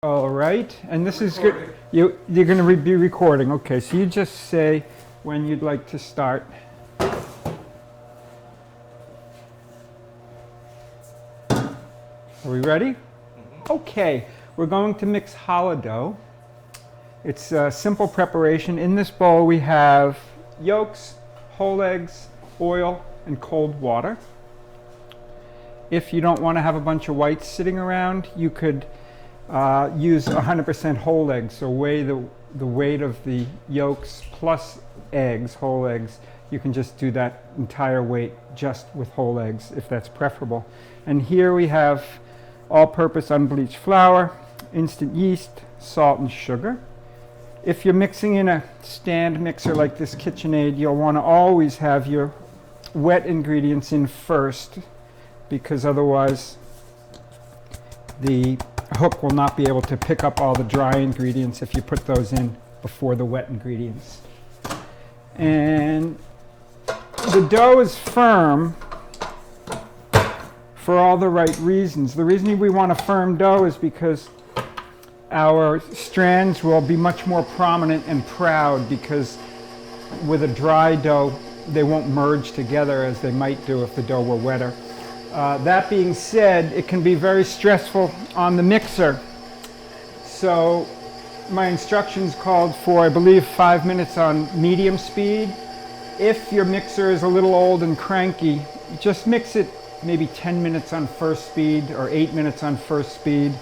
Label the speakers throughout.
Speaker 1: All right, and this is good. You're going to be recording. Okay, so you just say when you'd like to start. Are we ready? Okay, we're going to mix challah dough. It's a simple preparation. In this bowl we have yolks, whole eggs, oil, and cold water. If you don't want to have a bunch of whites sitting around, you could use 100% whole eggs, so weigh the weight of the yolks plus eggs, whole eggs. You can just do that entire weight just with whole eggs if that's preferable. And here we have all-purpose unbleached flour, instant yeast, salt, and sugar. If you're mixing in a stand mixer like this KitchenAid, you'll want to always have your wet ingredients in first, because otherwise the hook will not be able to pick up all the dry ingredients if you put those in before the wet ingredients. And the dough is firm for all the right reasons. The reason we want a firm dough is because our strands will be much more prominent and proud, because with a dry dough they won't merge together as they might do if the dough were wetter. That being said, it can be very stressful on the mixer. So my instructions called for, I believe, 5 minutes on medium speed. If your mixer is a little old and cranky, just mix it maybe 10 minutes on first speed or 8 minutes on first speed,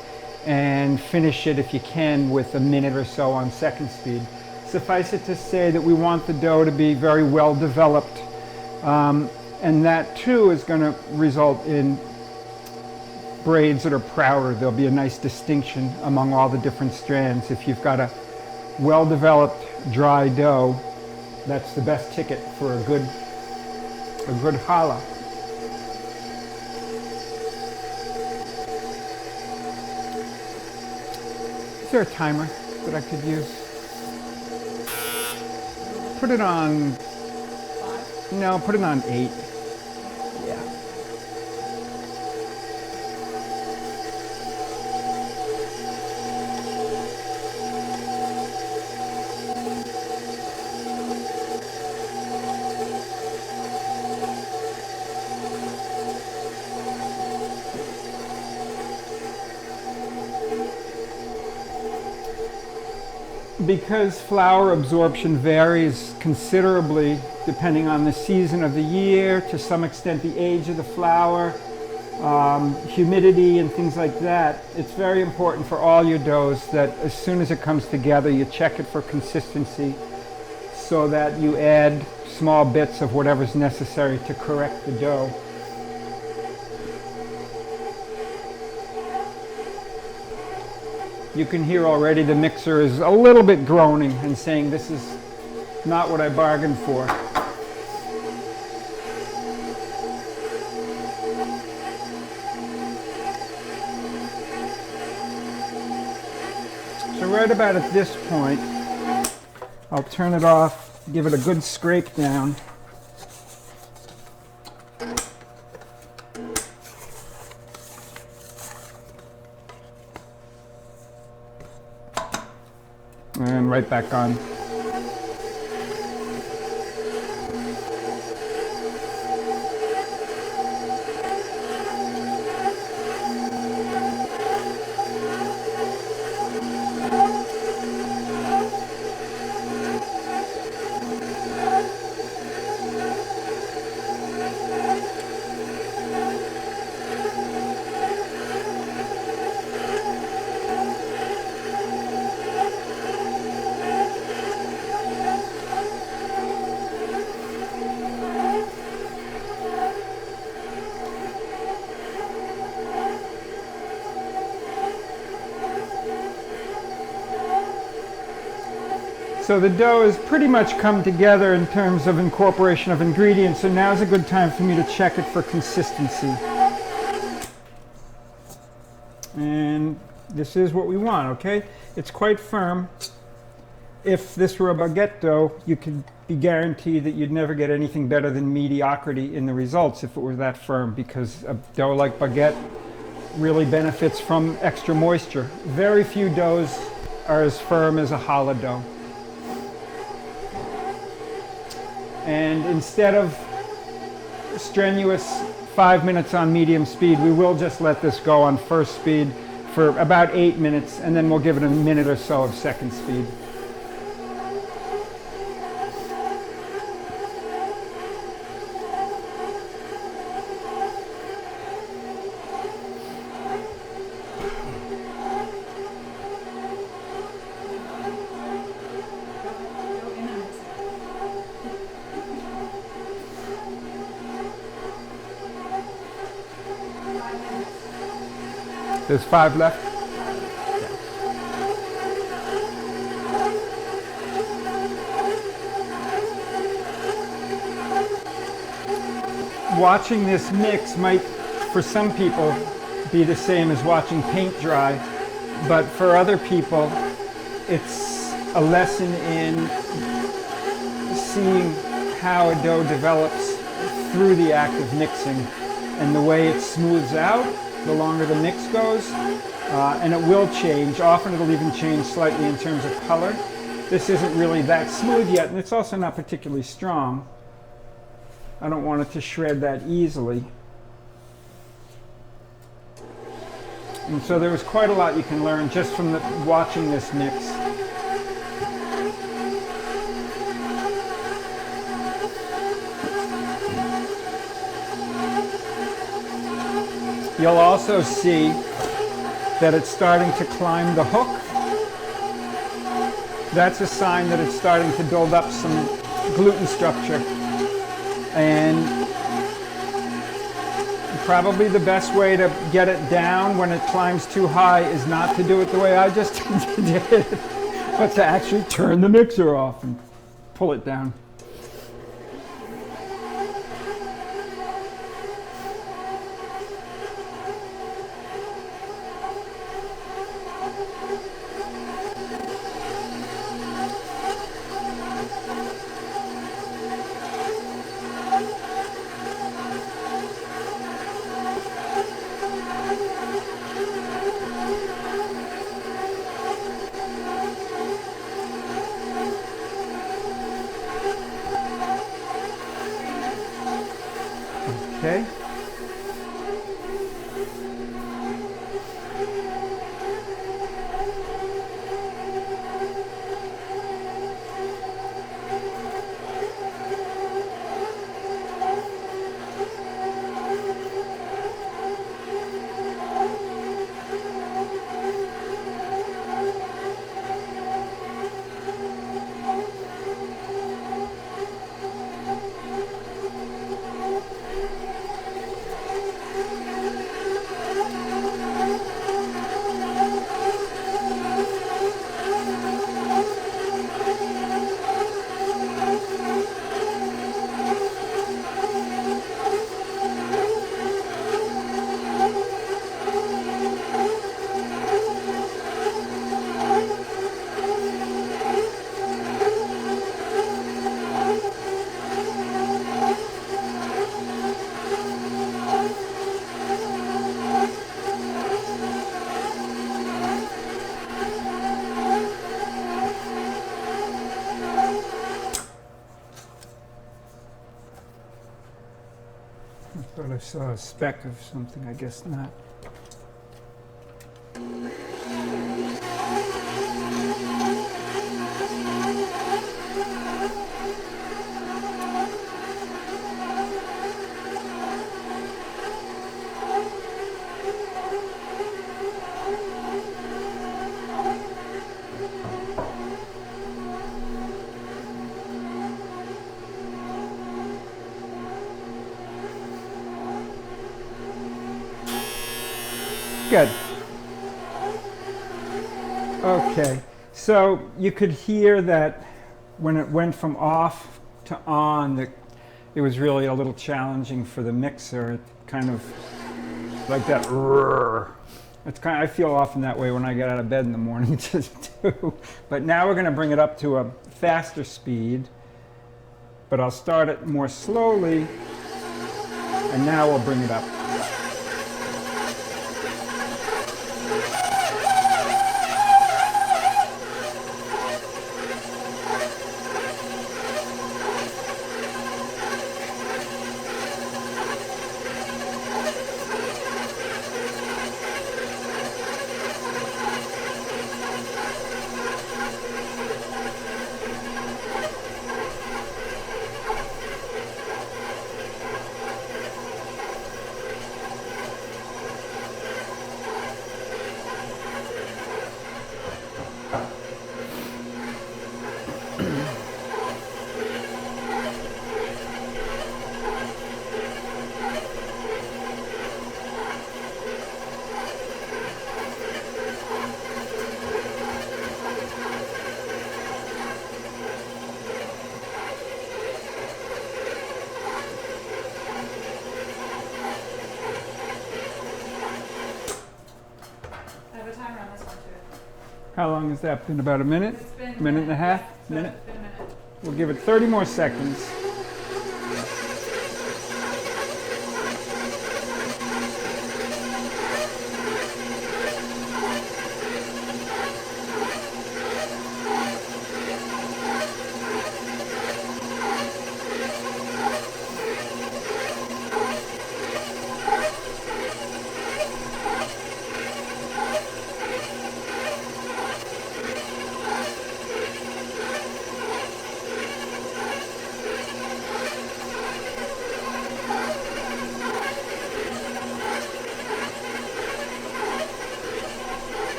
Speaker 1: and finish it if you can with a minute or so on second speed. Suffice it to say that we want the dough to be very well developed. And that too is going to result in braids that are prouder. There'll be a nice distinction among all the different strands. If you've got a well-developed dry dough, that's the best ticket for a good challah. Is there a timer that I could use? Put it on. No, put it on 8. Yeah. Because flour absorption varies considerably depending on the season of the year, to some extent the age of the flour, humidity and things like that, it's very important for all your doughs that as soon as it comes together you check it for consistency, so that you add small bits of whatever's necessary to correct the dough. You can hear already the mixer is a little bit groaning and saying, this is not what I bargained for. So right about at this point, I'll turn it off, give it a good scrape down. And right back on. So the dough has pretty much come together in terms of incorporation of ingredients, so now's a good time for me to check it for consistency. And this is what we want, okay? It's quite firm. If this were a baguette dough, you could be guaranteed that you'd never get anything better than mediocrity in the results if it were that firm, because a dough like baguette really benefits from extra moisture. Very few doughs are as firm as a challah dough. And instead of strenuous 5 minutes on medium speed, we will just let this go on first speed for about 8 minutes, and then we'll give it a minute or so of second speed. There's 5 left. Watching this mix might, for some people, be the same as watching paint dry, but for other people, it's a lesson in seeing how a dough develops through the act of mixing and the way it smooths out the longer the mix goes, and it will change. Often it'll even change slightly in terms of color. This isn't really that smooth yet, and it's also not particularly strong. I don't want it to shred that easily. And so there was quite a lot you can learn just from watching this mix. You'll also see that it's starting to climb the hook. That's a sign that it's starting to build up some gluten structure. And probably the best way to get it down when it climbs too high is not to do it the way I just did, but to actually turn the mixer off and pull it down. Okay. I thought I saw a speck of something, I guess not. Good. Okay, so you could hear that when it went from off to on, that it was really a little challenging for the mixer. It kind of like that. It's kind of, I feel often that way when I get out of bed in the morning too. But now we're going to bring it up to a faster speed. But I'll start it more slowly, and now we'll bring it up. How long has that been? About a minute?
Speaker 2: It's been
Speaker 1: a minute and a half?
Speaker 2: So
Speaker 1: Minute?
Speaker 2: it's been a minute.
Speaker 1: We'll give it 30 more seconds.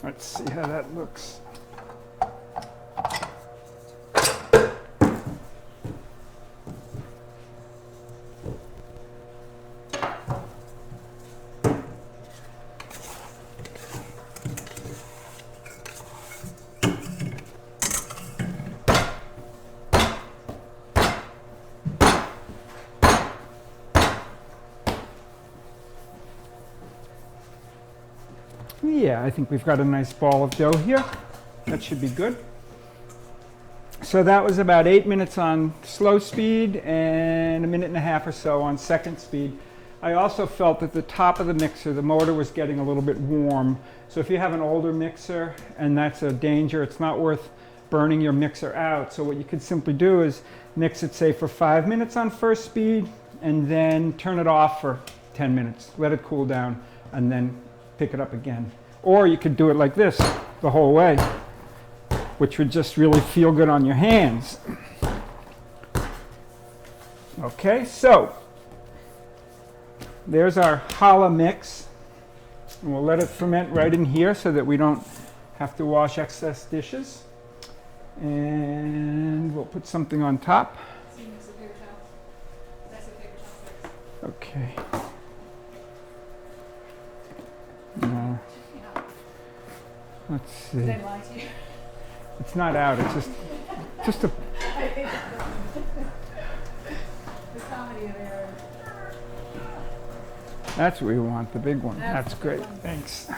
Speaker 1: Let's see how that looks. Yeah, I think we've got a nice ball of dough here. That should be good. So that was about 8 minutes on slow speed and a minute and a half or so on second speed. I also felt at the top of the mixer, the motor was getting a little bit warm. So if you have an older mixer and that's a danger, it's not worth burning your mixer out. So what you could simply do is mix it, say, for 5 minutes on first speed and then turn it off for 10 minutes. Let it cool down and then pick it up again. Or you could do it like this the whole way, which would just really feel good on your hands. Okay, so there's our challah mix. And we'll let it ferment right in here so that we don't have to wash excess dishes. And we'll put something on top. Okay. No. Let's see.
Speaker 2: Did I lie to you?
Speaker 1: It's not out. It's just a.
Speaker 2: The comedy of error.
Speaker 1: That's what we want. The big one. That's
Speaker 2: the
Speaker 1: great.
Speaker 2: big one.
Speaker 1: Thanks.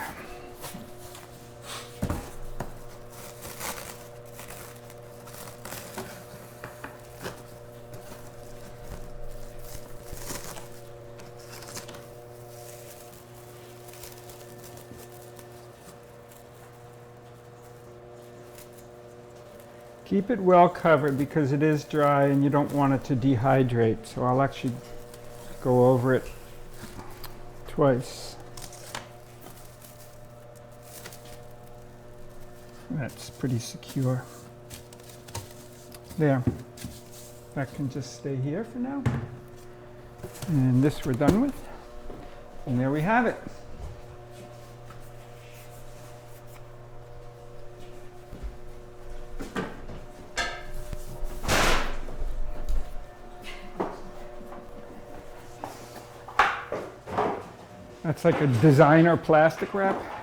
Speaker 1: Keep it well covered because it is dry and you don't want it to dehydrate. So I'll actually go over it twice. That's pretty secure. There. That can just stay here for now. And this we're done with. And there we have it. That's like a designer plastic wrap.